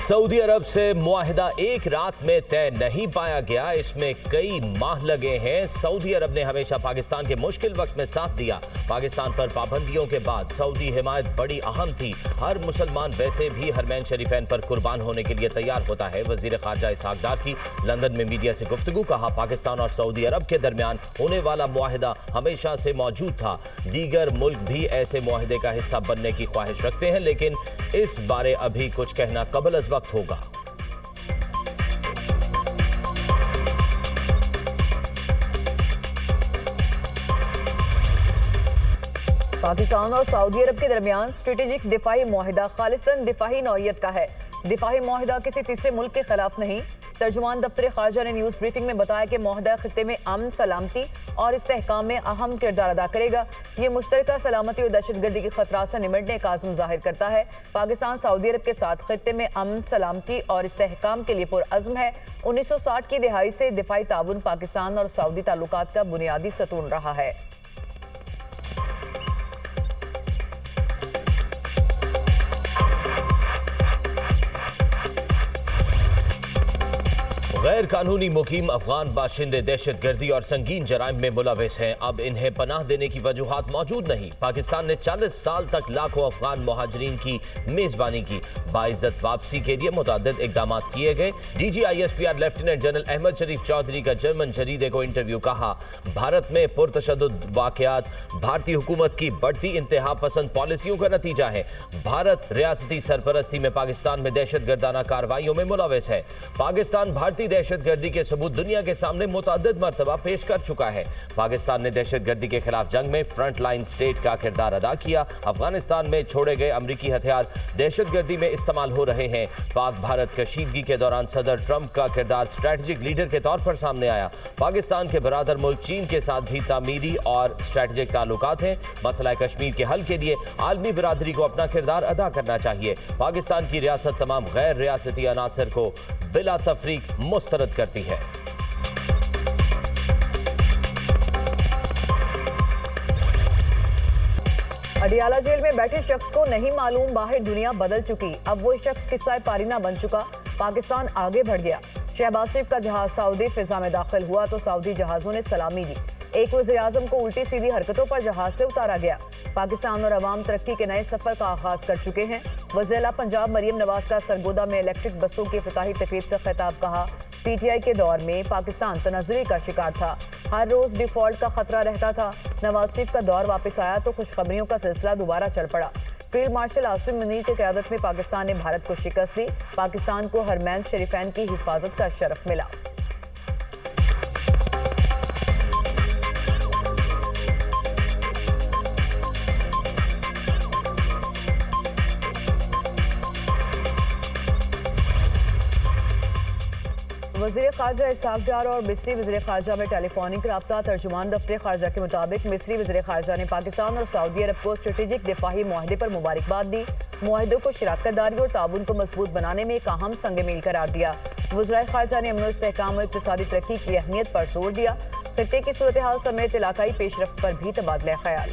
Saudi अरब से मुआहिदा एक रात में तय नहीं पाया गया, इसमें कई माह लगे हैं। सऊदी अरब ने हमेशा पाकिस्तान के मुश्किल वक्त में साथ दिया। पाकिस्तान पर पाबंदियों के बाद सऊदी हिमायत बड़ी अहम थी। हर मुसलमान वैसे भी हरमैन शरीफैन पर कुर्बान होने के लिए तैयार होता है। वजीर खारजा इसहाक डार की लंदन में मीडिया से गुफ्तगू। कहा, पाकिस्तान और सऊदी अरब के दरमियान होने वाला मुआहिदा हमेशा से मौजूद था। दीगर मुल्क भी ऐसे मुआहिदे का हिस्सा बनने की ख्वाहिश रखते हैं, लेकिन इस बारे अभी कुछ कहना कबल अज़ वक्त होगा। पाकिस्तान और सऊदी अरब के दरमियान स्ट्रेटेजिक दिफाई मुआहिदा खालिस्तन दिफाई नौइयत का है। दिफाई मुआहिदा किसी तीसरे मुल्क के खिलाफ नहीं। तर्जुमान दफ्तर खारजा ने न्यूज़ ब्रीफिंग में बताया कि मुआहिदा खित्ते में अमन, सलामती और इस्तेहकाम में अहम किरदार अदा करेगा। ये मुश्तरका सलामती और दहशतगर्दी के खतरात से निमटने का आज़म जाहिर करता है। पाकिस्तान सऊदी अरब के साथ खित्ते में अमन, सलामती और इस्तेहकाम के लिए पुरअज़्म है। 1960 की दिहाई से दिफाई ताउन पाकिस्तान और सऊदी ताल्लुकात का बुनियादी सतून रहा है। गैर कानूनी मुकीम अफगान बाशिंदे दहशत गर्दी और संगीन जराइम में मुलविस हैं। अब इन्हें पनाह देने की वजूहात मौजूद नहीं। पाकिस्तान ने 40 साल तक लाखों अफगान मुहाजिरीन की मेजबानी की। बाइज्जत वापसी के लिए मुतअद्दिद इकदाम किए गए। DGISPR लेफ्टिनेंट जनरल अहमद शरीफ चौधरी का जर्मन जरीदे को इंटरव्यू। कहा, भारत में पुरतशद्दुद वाक़यात भारतीय हुकूमत की बढ़ती इंतहा पसंद पॉलिसियों का नतीजा है। भारत रियासती सरपरस्ती में पाकिस्तान में दहशत गर्दाना कार्रवाइयों में मुलविस है। पाकिस्तान भारतीय दहशतगर्दी के सबूत दुनिया के सामने मुतअद्दिद मर्तबा पेश कर चुका है। पाकिस्तान ने दहशतगर्दी के खिलाफ जंग में फ्रंट लाइन स्टेट का किरदार अदा किया। अफगानिस्तान में छोड़े गए अमरीकी हथियार दहशतगर्दी में इस्तेमाल हो रहे हैं। पाक भारत कशीदगी के दौरान सदर ट्रंप का किरदार स्ट्रैटेजिक लीडर के तौर पर सामने आया। पाकिस्तान के बरादर मुल्क चीन के साथ भी तामीरी और स्ट्रैटेजिक ताल्लुकात हैं। मसला कश्मीर के हल के लिए आलमी बिरादरी को अपना किरदार अदा करना चाहिए। पाकिस्तान की रियासत तमाम गैर रियासती अनासर को बिला तफरीक मुस्तरद करती है। अडियाला जेल में बैठे शख्स को नहीं मालूम बाहर दुनिया बदल चुकी। अब वो शख्स किस्सा पारीना बन चुका। पाकिस्तान आगे बढ़ गया। शहबाज शरीफ का जहाज सऊदी फिजा में दाखिल हुआ तो सऊदी जहाजों ने सलामी दी। एक वज़ीर आज़म को उल्टी सीधी हरकतों पर जहाज से उतारा गया। पाकिस्तान और अवाम तरक्की के नए सफर का आगाज कर चुके हैं। वज़ीर पंजाब मरियम नवाज का सरगोदा में इलेक्ट्रिक बसों की इफ्तिताही तकरीब से खिताब। कहा, PTI के दौर में पाकिस्तान तनाज़ुरी का शिकार था। हर रोज डिफॉल्ट का खतरा रहता था। नवाज शरीफ का दौर वापस आया तो खुशखबरियों का सिलसिला दोबारा चल पड़ा। फील्ड मार्शल आसिम मुनीर की क़यादत में पाकिस्तान ने भारत को शिकस्त दी। पाकिस्तान को हरमैन शरीफैन की हिफाजत का शरफ मिला। वज़ीर खारजा इसहाक डार और मिस्री वज़ीर खारजा में टेलीफोनिक रब्ता। तर्जुमान दफ्तर खारजा के मुताबिक मिस्री वज़ीर खारजा ने पाकिस्तान और सऊदी अरब को स्ट्रेटेजिक दिफाही मुआहिदे पर मुबारकबाद दी। मुआहिदे को शराकतदारी और ताउन को मजबूत बनाने में एक अहम संग मील करार दिया। वज़ीर खारजा ने अमन इस्तेहकाम और इक़्तिसादी तरक्की की अहमियत पर जोर दिया। खित्ते की सूरत हाल समेत इलाकाई पेशरफ्त पर भी तबादला ख्याल।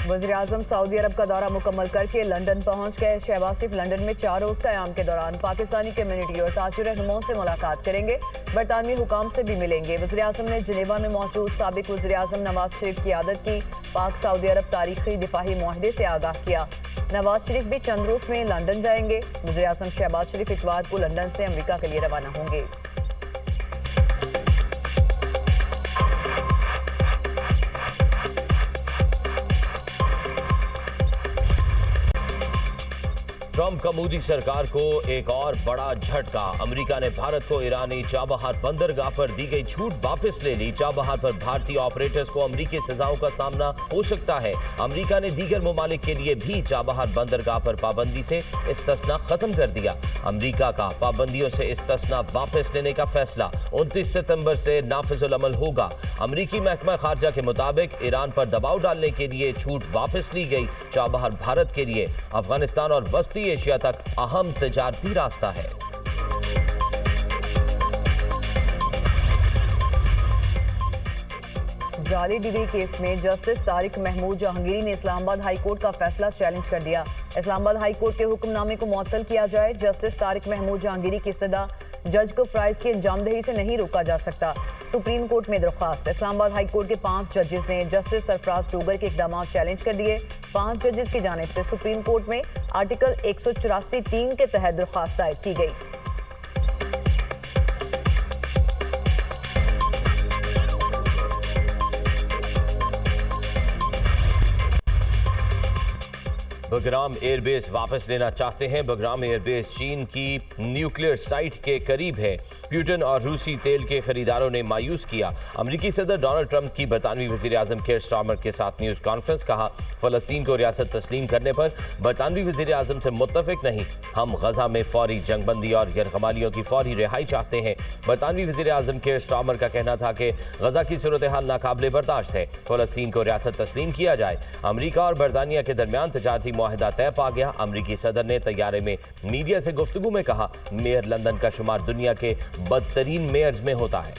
वज़ीर आज़म सऊदी अरब का दौरा मुकम्मल करके लंदन पहुंच गए। शहबाज शरीफ लंदन में 4 रोज़ क़याम के दौरान पाकिस्तानी कम्युनिटी और ताजिर रहनुमाओं से मुलाकात करेंगे। बरतानवी हुकाम से भी मिलेंगे। वज़ीर आज़म ने जिनेवा में मौजूद साबिक वज़ीर आज़म नवाज शरीफ की आदत की। पाक सऊदी अरब तारीखी दिफाही मुआहिदे से आगाह किया। नवाज शरीफ भी चंद रोज़ में लंदन जाएंगे। वज़ीर आज़म शहबाज शरीफ इतवार को लंदन से अमरीका के लिए रवाना होंगे। ट्रंप का मोदी सरकार को एक और बड़ा झटका। अमेरिका ने भारत को ईरानी चाबहार बंदरगाह पर दी गई छूट वापस ले ली। चाबहार पर भारतीय ऑपरेटर्स को अमेरिकी सजाओं का सामना हो सकता है। अमेरिका ने दीगर ममालिक के लिए भी चाबहार बंदरगाह पर पाबंदी से इस्तिस्ना खत्म कर दिया। अमेरिका का पाबंदियों से इस्तिस्ना वापस लेने का फैसला 29 सितंबर से नाफिजुल अमल होगा। अमेरिकी महकमा खारजा के मुताबिक ईरान पर दबाव डालने के लिए छूट वापस ली गई। चाबहार भारत के लिए अफगानिस्तान और वस्ती एशिया तक अहम तिजारती रास्ता है। जाली डिग्री केस में जस्टिस तारिक महमूद जहांगीरी ने इस्लामाबाद हाई कोर्ट का फैसला चैलेंज कर दिया। इस्लामाबाद हाई कोर्ट के हुक्मनामे को मुअत्तल किया जाए। जस्टिस तारिक महमूद जहांगीरी की सदा जज को फ्राइज की अंजामदही से नहीं रोका जा सकता। सुप्रीम कोर्ट में दरख्वास्त। इस्लामाबाद हाई कोर्ट के 5 जजेस ने जस्टिस सरफराज डोगर के इकदाम चैलेंज कर दिए। 5 जजेस की जानिब से सुप्रीम कोर्ट में आर्टिकल 184(3) के तहत दरख्वास्त दायर की गई। बगराम एयरबेस वापस लेना चाहते हैं। बगराम एयरबेस चीन की न्यूक्लियर साइट के करीब है। पुतिन और रूसी तेल के खरीदारों ने मायूस किया। अमेरिकी सदर डोनाल्ड ट्रंप की बरतानवी वजीर आजम केयर स्टारमर के साथ न्यूज कॉन्फ्रेंस। कहा, फलस्तीन को रियासत तस्लीम करने पर बरतानवी वजीर आजम से मुत्तफिक नहीं। हम गजा में फौरी जंगबंदी और यरगमालियों की फौरी रिहाई चाहते हैं। बरतानवी वजीर आजम केयर स्टारमर का कहना था कि गजा की सूरत हाल नाकाबिले बर्दाश्त है। फलस्तीन को रियासत तस्लीम किया जाए। अमरीका और बरतानिया के दरमियान तजारती मुआहदा तय पा गया। अमरीकी सदर ने तैयारे में मीडिया से गुफ्तगू में कहा, मेयर लंदन का शुमार दुनिया के बदतरीन मेयर्स में होता है।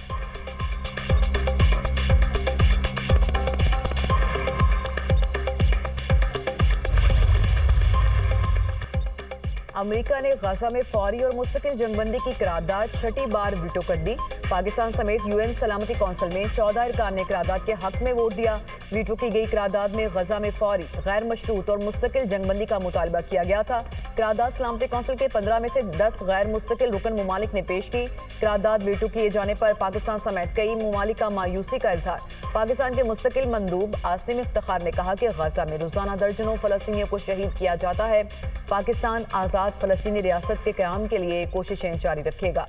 अमेरिका ने गजा में फौरी और मुस्तकिल जंगबंदी की करारदाद 6ठी बार वीटो कर दी। पाकिस्तान समेत यूएन सलामती कौंसिल में 14 अरकान ने करारदाद के हक में वोट दिया। वीटो की गई करारदाद में गजा में फौरी, गैर मशरूत और मुस्तकिल जंगबंदी का मुतालबा किया गया था। करारदाद सलामती कौंसिल के 15 में से 10 गैर मुस्तकिल रुकन ममालिक ने पेश की। करारदाद वीटो किए जाने पर पाकिस्तान समेत कई ममालिक का मायूसी का इजहार। पाकिस्तान के मुस्तकिल मंदूब आसिम इफ्तिखार ने कहा कि गजा में रोजाना दर्जनों फलस्तीनियों को शहीद किया जाता है। पाकिस्तान आज़ाद फलस्तीनी रियासत के क़याम के लिए कोशिशें जारी रखेगा।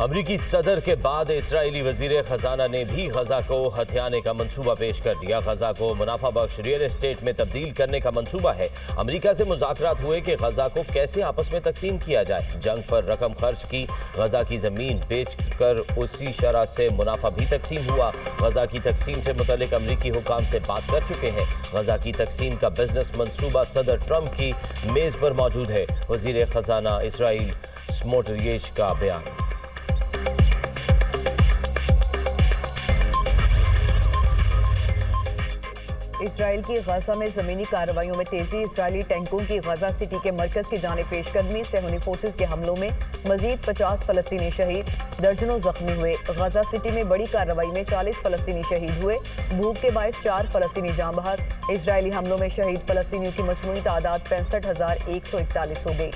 अमरीकी सदर के बाद इस्राएली वजीर खजाना ने भी गजा को हथियाने का मंसूबा पेश कर दिया। गजा को मुनाफा बख्श रियल एस्टेट में तब्दील करने का मंसूबा है। अमरीका से मुज़ाकरात हुए कि गजा को कैसे आपस में तकसीम किया जाए। जंग पर रकम खर्च की, गजा की जमीन बेचकर उसी शरह से मुनाफा भी तकसीम हुआ। गजा की तकसीम से मुतल्लिक अमरीकी हुकाम से बात कर चुके हैं। गजा की तकसीम का बिजनेस मंसूबा सदर ट्रंप की मेज पर मौजूद है। वजीर खजाना इसराइल स्मोट्रिच का बयान। इसराइल की गजा में ज़मीनी कार्रवाइयों में तेजी। इसराइली टैंकों की गजा सिटी के मरकज की जानिब पेशकदमी। सेहूनी फोर्सेस के हमलों में मजीद 50 फलस्तीनी शहीद, दर्जनों जख्मी हुए। गजा सिटी में बड़ी कार्रवाई में 40 फलस्तीनी शहीद हुए। भूख के बायस 4 फलस्तीनी जाँ बहक। इसराइली हमलों में शहीद फलस्तीनियों की मजमूई तादाद 65,141 हो गई।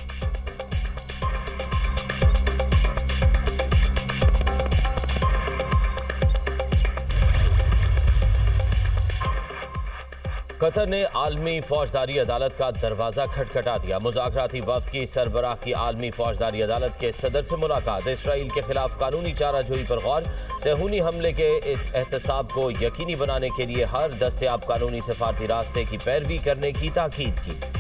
कतर ने आलमी फौजदारी अदालत का दरवाजा खटखटा दिया। मुज़ाकराती वक्त की सरबराह की आलमी फौजदारी अदालत के सदर से मुलाकात। इसराइल के खिलाफ कानूनी चाराजोई पर गौर। सेहूनी हमले के इस एहतसाब को यकीनी बनाने के लिए हर दस्तयाब कानूनी सफारती रास्ते की पैरवी करने की ताकीद की।